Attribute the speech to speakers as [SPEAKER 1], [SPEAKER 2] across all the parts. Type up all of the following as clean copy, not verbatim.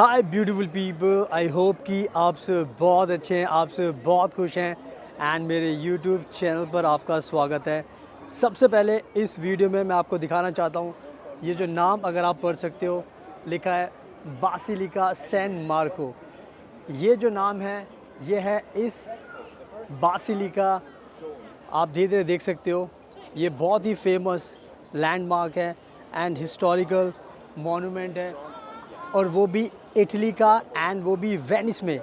[SPEAKER 1] Hi beautiful people, I hope कि आप सब बहुत अच्छे हैं, आप सब बहुत खुश हैं एंड मेरे यूट्यूब चैनल पर आपका स्वागत है। सबसे पहले इस वीडियो में मैं आपको दिखाना चाहता हूँ, ये जो नाम अगर आप पढ़ सकते हो, लिखा है बासिलिका सैन मार्को। ये जो नाम है, ये है इस बासिलिका, आप धीरे धीरे देख सकते हो। ये बहुत ही फेमस लैंडमार्क है एंड हिस्टोरिकल मॉन्यूमेंट है, और वो भी इटली का एंड वो भी वेनिस में।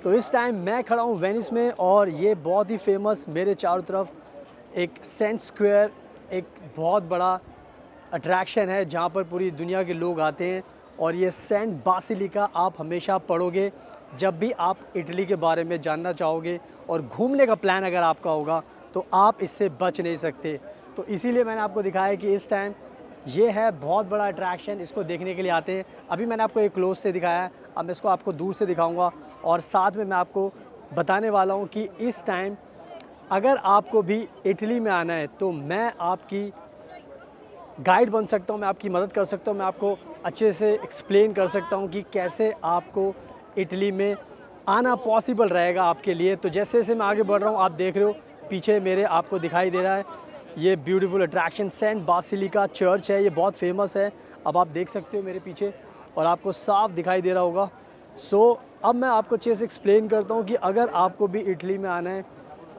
[SPEAKER 1] तो इस टाइम मैं खड़ा हूँ वेनिस में, और ये बहुत ही फेमस, मेरे चारों तरफ एक सेंट स्क्वायर, एक बहुत बड़ा अट्रैक्शन है जहाँ पर पूरी दुनिया के लोग आते हैं। और ये सेंट बासिलिका आप हमेशा पढ़ोगे जब भी आप इटली के बारे में जानना चाहोगे, और घूमने का प्लान अगर आपका होगा तो आप इससे बच नहीं सकते। तो इसीलिए मैंने आपको दिखाया कि इस टाइम ये है बहुत बड़ा अट्रैक्शन, इसको देखने के लिए आते हैं। अभी मैंने आपको एक क्लोज से दिखाया है, अब मैं इसको आपको दूर से दिखाऊंगा, और साथ में मैं आपको बताने वाला हूँ कि इस टाइम अगर आपको भी इटली में आना है तो मैं आपकी गाइड बन सकता हूँ, मैं आपकी मदद कर सकता हूँ, मैं आपको अच्छे से एक्सप्लेन कर सकता हूँ कि कैसे आपको इटली में आना पॉसिबल रहेगा आपके लिए। तो जैसे जैसे मैं आगे बढ़ रहा हूँ, आप देख रहे हो पीछे मेरे आपको दिखाई दे रहा है ये beautiful attraction Saint Basilica church है। ये बहुत फेमस है, अब आप देख सकते हो मेरे पीछे और आपको साफ दिखाई दे रहा होगा। अब मैं आपको अच्छे से एक्सप्लेन करता हूँ कि अगर आपको भी इटली में आना है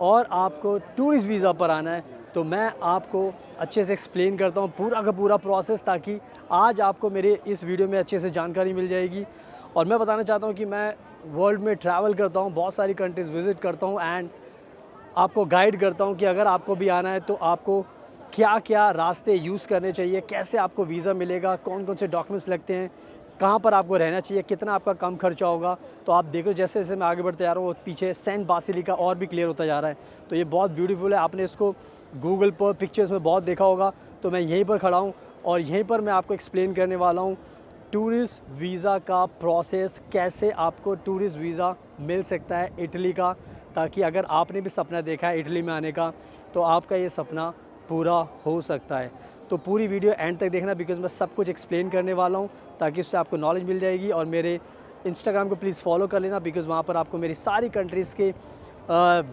[SPEAKER 1] और आपको टूरिस्ट वीज़ा पर आना है तो मैं आपको अच्छे से एक्सप्लेन करता हूँ पूरा का पूरा प्रोसेस, ताकि आज आपको मेरे इस वीडियो में अच्छे से जानकारी मिल जाएगी। और मैं बताना चाहता हूँ कि मैं वर्ल्ड में ट्रैवल करता हूँ, बहुत सारी कंट्रीज़ विज़िट करता हूँ एंड आपको गाइड करता हूँ कि अगर आपको भी आना है तो आपको क्या क्या रास्ते यूज़ करने चाहिए, कैसे आपको वीज़ा मिलेगा, कौन कौन से डॉक्यूमेंट्स लगते हैं, कहाँ पर आपको रहना चाहिए, कितना आपका कम खर्चा होगा। तो आप देखो जैसे जैसे मैं आगे बढ़ते जा रहा हूँ, पीछे सेंट बासिलिका और भी क्लियर होता जा रहा है। तो ये बहुत ब्यूटीफुल है, आपने इसको गूगल पर पिक्चर्स में बहुत देखा होगा। तो मैं यहीं पर खड़ा हूँ और यहीं पर मैं आपको एक्सप्लेन करने वाला हूँ टूरिस्ट वीज़ा का प्रोसेस, कैसे आपको टूरिस्ट वीज़ा मिल सकता है इटली का, ताकि अगर आपने भी सपना देखा है इटली में आने का तो आपका ये सपना पूरा हो सकता है। तो पूरी वीडियो एंड तक देखना, बिकॉज़ मैं सब कुछ एक्सप्लेन करने वाला हूँ ताकि उससे आपको नॉलेज मिल जाएगी। और मेरे इंस्टाग्राम को प्लीज़ फॉलो कर लेना, बिकॉज़ वहाँ पर आपको मेरी सारी कंट्रीज़ के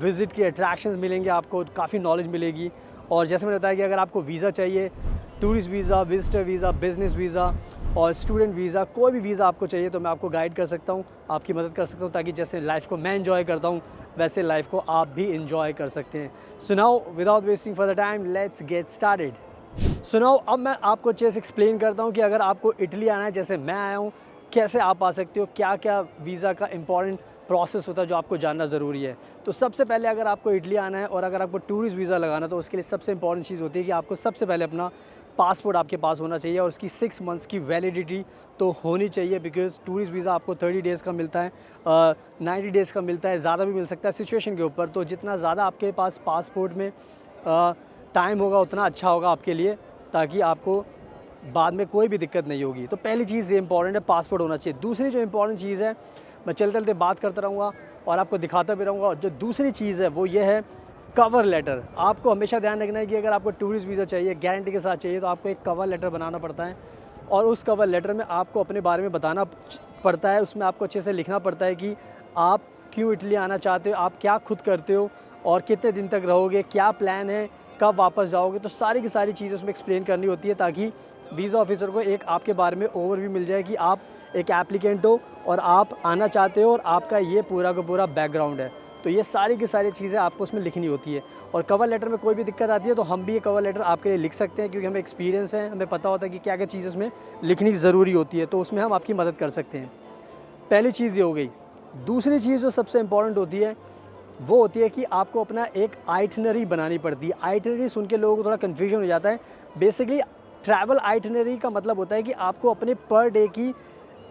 [SPEAKER 1] विज़िट के अट्रैक्शंस मिलेंगे, आपको काफ़ी नॉलेज मिलेगी। और जैसे मैंने बताया कि अगर आपको वीज़ा चाहिए, tourist visa, visitor visa, business visa और स्टूडेंट वीज़ा, कोई भी वीज़ा आपको चाहिए तो मैं आपको गाइड कर सकता हूँ, आपकी मदद कर सकता हूँ, ताकि जैसे लाइफ़ को मैं एंजॉय करता हूँ वैसे लाइफ़ को आप भी एंजॉय कर सकते हैं। So now without wasting for the time, let's get started. So now अब मैं आपको अच्छे से एक्सप्लेन करता हूँ कि अगर आपको इटली आना है जैसे मैं आया हूँ, कैसे आप आ सकते हो, क्या क्या वीज़ा का इंपॉर्टेंट प्रोसेस होता है जो आपको जानना ज़रूरी है। तो सबसे पहले अगर आपको इटली आना है और अगर आपको टूरिस्ट वीज़ा लगाना है तो उसके लिए सबसे इंपॉर्टेंट चीज़ होती है कि आपको सबसे पहले अपना पासपोर्ट आपके पास होना चाहिए, और उसकी 6 मंथ्स की वैलिडिटी तो होनी चाहिए, बिकॉज़ टूरिस्ट वीज़ा आपको 30 डेज़ का मिलता है, 90 डेज़ का मिलता है, ज़्यादा भी मिल सकता है सिचुएशन के ऊपर। तो जितना ज़्यादा आपके पास पासपोर्ट में टाइम होगा उतना अच्छा होगा आपके लिए, ताकि आपको बाद में कोई भी दिक्कत नहीं होगी। तो पहली चीज़ ये इंपॉर्टेंट है, पासपोर्ट होना चाहिए। दूसरी जो इंपॉर्टेंट चीज़ है, मैं चलते चलते बात करता रहूँगा और आपको दिखाता भी रहूँगा। और जो दूसरी चीज़ है वो ये है कवर लेटर। आपको हमेशा ध्यान रखना है कि अगर आपको टूरिस्ट वीज़ा चाहिए, गारंटी के साथ चाहिए, तो आपको एक कवर लेटर बनाना पड़ता है, और उस कवर लेटर में आपको अपने बारे में बताना पड़ता है। उसमें आपको अच्छे से लिखना पड़ता है कि आप क्यों इटली आना चाहते हो, आप क्या खुद करते हो और कितने दिन तक रहोगे, क्या प्लान है, कब वापस जाओगे। तो सारी की सारी चीज़ें उसमें एक्सप्लेन करनी होती है, ताकि वीज़ा ऑफिसर को एक आपके बारे में ओवरव्यू मिल जाए कि आप एक एप्लीकेंट हो और आप आना चाहते हो और आपका ये पूरा का पूरा बैकग्राउंड है। तो ये सारी की सारी चीज़ें आपको उसमें लिखनी होती है। और कवर लेटर में कोई भी दिक्कत आती है तो हम भी ये कवर लेटर आपके लिए लिख सकते हैं, क्योंकि हमें एक्सपीरियंस है, हमें पता होता है कि क्या क्या चीज़ उसमें लिखनी ज़रूरी होती है, तो उसमें हम आपकी मदद कर सकते हैं। पहली चीज़ ये हो गई। दूसरी चीज़ जो सबसे इम्पॉर्टेंट होती है वो होती है कि आपको अपना एक आइटिनरी बनानी पड़ती है। आइटिनरी सुन के लोगों को थोड़ा कन्फ्यूजन हो जाता है। बेसिकली ट्रैवल आइटिनरी का मतलब होता है कि आपको अपने पर डे की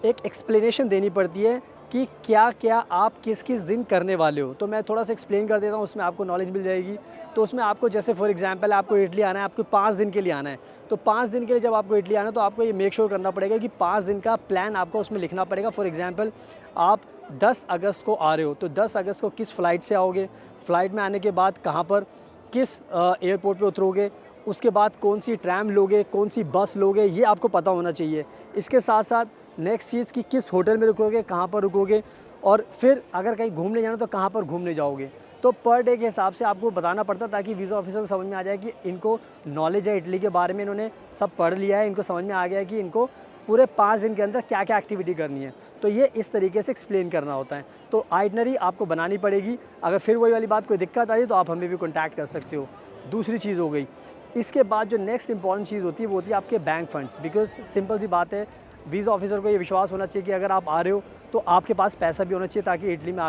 [SPEAKER 1] एक एक्सप्लेनेशन देनी पड़ती है कि क्या क्या आप किस किस दिन करने वाले हो। तो मैं थोड़ा सा एक्सप्लेन कर देता हूँ, उसमें आपको नॉलेज मिल जाएगी। तो उसमें आपको जैसे फॉर एग्जांपल आपको इटली आना है, आपको 5 दिन के लिए आना है। तो 5 दिन के लिए जब आपको इटली आना है तो आपको ये मेक श्योर करना पड़ेगा कि 5 दिन का प्लान आपको उसमें लिखना पड़ेगा। फॉर एग्जांपल आप 10 अगस्त को आ रहे हो, तो 10 अगस्त को किस फ़्लाइट से आओगे, फ़्लाइट में आने के बाद कहाँ पर किस एयरपोर्ट पे उतरोगे, उसके बाद कौन सी ट्रैम लोगे, कौन सी बस लोगे, ये आपको पता होना चाहिए। इसके साथ साथ नेक्स्ट चीज़ कि किस होटल में रुकोगे, कहाँ पर रुकोगे, और फिर अगर कहीं घूमने जाना तो कहाँ पर घूमने जाओगे। तो पर डे के हिसाब से आपको बताना पड़ता है ताकि वीज़ा ऑफिसर को समझ में आ जाए कि इनको नॉलेज है इटली के बारे में, इन्होंने सब पढ़ लिया है, इनको समझ में आ गया है कि इनको पूरे 5 दिन के अंदर क्या क्या एक्टिविटी करनी है। तो ये इस तरीके से एक्सप्लेन करना होता है। तो आइटनरी आपको बनानी पड़ेगी। अगर फिर वही वाली बात कोई दिक्कत आई तो आप हमें भी कॉन्टैक्ट कर सकते हो। दूसरी चीज़ हो गई, इसके बाद जो नेक्स्ट इंपॉर्टेंट चीज़ होती है वो होती है आपके बैंक फंड्स। बिकॉज सिंपल सी बात है, वीज़ा ऑफिसर को ये विश्वास होना चाहिए कि अगर आप आ रहे हो तो आपके पास पैसा भी होना चाहिए ताकि इटली में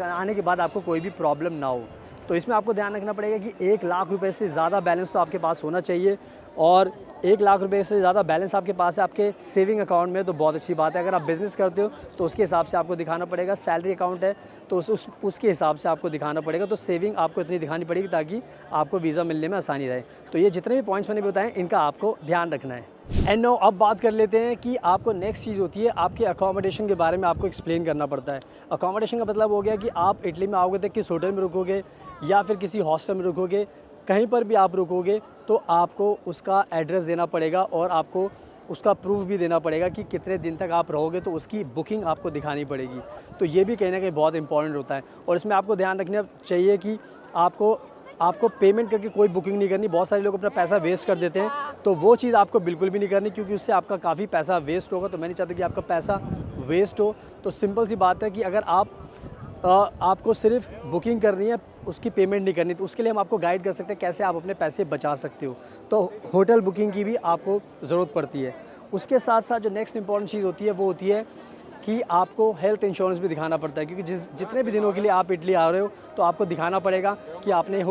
[SPEAKER 1] आने के बाद आपको कोई भी प्रॉब्लम ना हो। तो इसमें आपको ध्यान रखना पड़ेगा कि 1 लाख रुपए से ज़्यादा बैलेंस तो आपके पास होना चाहिए, और 1 लाख रुपए से ज़्यादा बैलेंस आपके पास है आपके सेविंग अकाउंट में तो बहुत अच्छी बात है। अगर आप बिज़नेस करते हो तो उसके हिसाब से आपको दिखाना पड़ेगा। सैलरी अकाउंट है तो उसके हिसाब से आपको दिखाना पड़ेगा। तो सेविंग आपको इतनी दिखानी पड़ेगी ताकि आपको वीज़ा मिलने में आसानी रहे। तो ये जितने भी पॉइंट्स मैंने बताए इनका आपको ध्यान रखना है। एंड नो अब बात कर लेते हैं कि आपको नेक्स्ट चीज़ होती है आपके अकोमोडेशन के बारे में आपको एक्सप्लेन करना पड़ता है। अकोमोडेशन का मतलब हो गया कि आप इटली में आओगे तो किस होटल में रुकोगे या फिर किसी हॉस्टल में रुकोगे, कहीं पर भी आप रुकोगे तो आपको उसका एड्रेस देना पड़ेगा और आपको उसका प्रूफ भी देना पड़ेगा कि कितने दिन तक आप रहोगे, तो उसकी बुकिंग आपको दिखानी पड़ेगी। तो ये भी कहीं ना कहीं बहुत इंपॉर्टेंट होता है। और इसमें आपको ध्यान रखना चाहिए कि आपको पेमेंट करके कोई बुकिंग नहीं करनी। बहुत सारे लोग अपना पैसा वेस्ट कर देते हैं, तो वो चीज़ आपको बिल्कुल भी नहीं करनी क्योंकि उससे आपका काफ़ी पैसा वेस्ट होगा। तो मैं नहीं चाहता कि आपका पैसा वेस्ट हो। तो सिंपल सी बात है कि अगर आपको सिर्फ बुकिंग करनी है, उसकी पेमेंट नहीं करनी, तो उसके लिए हम आपको गाइड कर सकते हैं कैसे आप अपने पैसे बचा सकते हो। तो होटल बुकिंग की भी आपको ज़रूरत पड़ती है। उसके साथ साथ जो नेक्स्ट इंपॉर्टेंट चीज़ होती है वो होती है कि आपको हेल्थ इंश्योरेंस भी दिखाना पड़ता है, क्योंकि जितने भी दिनों के लिए आप इटली आ रहे हो तो आपको दिखाना पड़ेगा कि आपने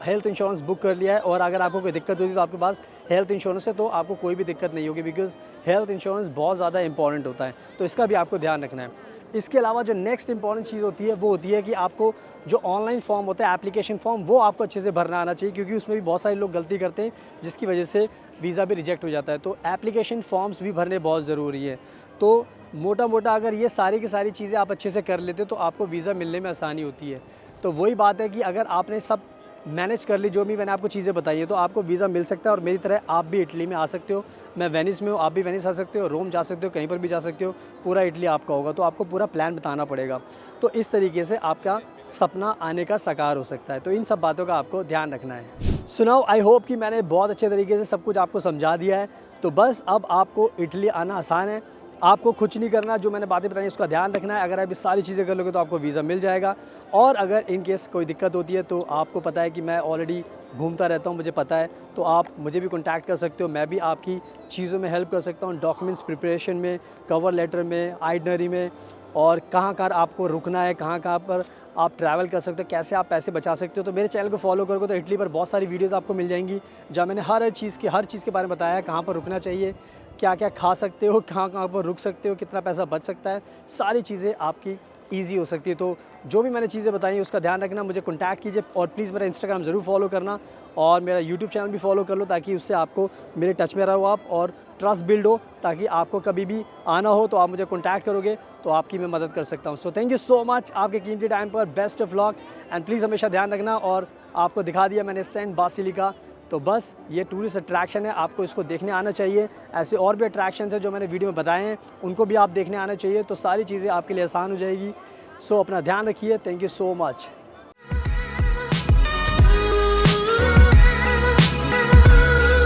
[SPEAKER 1] हेल्थ इंश्योरेंस बुक कर लिया है, और अगर आपको कोई दिक्कत होती है तो आपके पास हेल्थ इंश्योरेंस है तो आपको कोई भी दिक्कत नहीं होगी। बिकॉज हेल्थ इंश्योरेंस बहुत ज़्यादा इंपॉर्टेंट होता है, तो इसका भी आपको ध्यान रखना है। इसके अलावा जो नेक्स्ट इंपॉर्टेंट चीज़ होती है वो होती है कि आपको जो ऑनलाइन फॉर्म होता है, एप्लीकेशन फॉर्म, वो आपको अच्छे से भरना आना चाहिए, क्योंकि उसमें भी बहुत सारे लोग गलती करते हैं जिसकी वजह से वीज़ा भी रिजेक्ट हो जाता है। तो एप्लीकेशन फॉर्म्स भी भरने बहुत ज़रूरी है। तो मोटा मोटा अगर ये सारी की सारी चीज़ें आप अच्छे से कर लेते हो तो आपको वीज़ा मिलने में आसानी होती है। तो वही बात है कि अगर आपने सब मैनेज कर ली, जो भी मैंने आपको चीज़ें बताई हैं, तो आपको वीज़ा मिल सकता है। और मेरी तरह आप भी इटली में आ सकते हो। मैं वेनिस में हूँ, आप भी वेनिस आ सकते हो, रोम जा सकते हो, कहीं पर भी जा सकते हो। पूरा इटली आपका होगा, तो आपको पूरा प्लान बताना पड़ेगा। तो इस तरीके से आपका सपना आने का साकार हो सकता है। तो इन सब बातों का आपको ध्यान रखना है। सुनाओ, आई होप कि मैंने बहुत अच्छे तरीके से सब कुछ आपको समझा दिया है। तो बस अब आपको इटली आना आसान है। आपको कुछ नहीं करना, जो मैंने बातें बताई उसका ध्यान रखना है। अगर आप ये सारी चीज़ें कर लोगे तो आपको वीज़ा मिल जाएगा। और अगर इन केस कोई दिक्कत होती है तो आपको पता है कि मैं ऑलरेडी घूमता रहता हूँ, मुझे पता है, तो आप मुझे भी कॉन्टैक्ट कर सकते हो। मैं भी आपकी चीज़ों में हेल्प कर सकता हूँ, डॉक्यूमेंट्स प्रिपरेशन में, कवर लेटर में, आइटनरी में, और कहाँ आपको रुकना है, कहाँ पर आप ट्रैवल कर सकते हो, कैसे आप पैसे बचा सकते हो। तो मेरे चैनल को फॉलो करोगे तो इटली पर बहुत सारी वीडियोस आपको मिल जाएंगी जहाँ मैंने हर चीज़ के बारे में बताया है। कहाँ पर रुकना चाहिए, क्या क्या खा सकते हो, कहाँ पर रुक सकते हो, कितना पैसा बच सकता है, सारी चीज़ें आपकी ईजी हो सकती है। तो जो भी मैंने चीज़ें बताई उसका ध्यान रखना, मुझे कॉन्टैक्ट कीजिए, और प्लीज़ मेरा इंस्टाग्राम ज़रूर फॉलो करना और मेरा यूट्यूब चैनल भी फॉलो कर लो, ताकि उससे आपको मेरे टच में रहो आप और ट्रस्ट बिल्ड हो, ताकि आपको कभी भी आना हो तो आप मुझे कॉन्टैक्ट करोगे तो आपकी मैं मदद कर सकता हूँ। So thank you so much आपके कीमती टाइम पर। Best of luck and please हमेशा ध्यान रखना। और आपको दिखा दिया मैंने सेंट बासिलिका, तो बस ये टूरिस्ट अट्रैक्शन है, आपको इसको देखने आना चाहिए। ऐसे और भी अट्रैक्शंस हैं जो मैंने वीडियो में बताए हैं, उनको भी आप देखने आना चाहिए। तो सारी चीज़ें आपके लिए आसान हो जाएगी। सो अपना ध्यान रखिए। Thank you so much.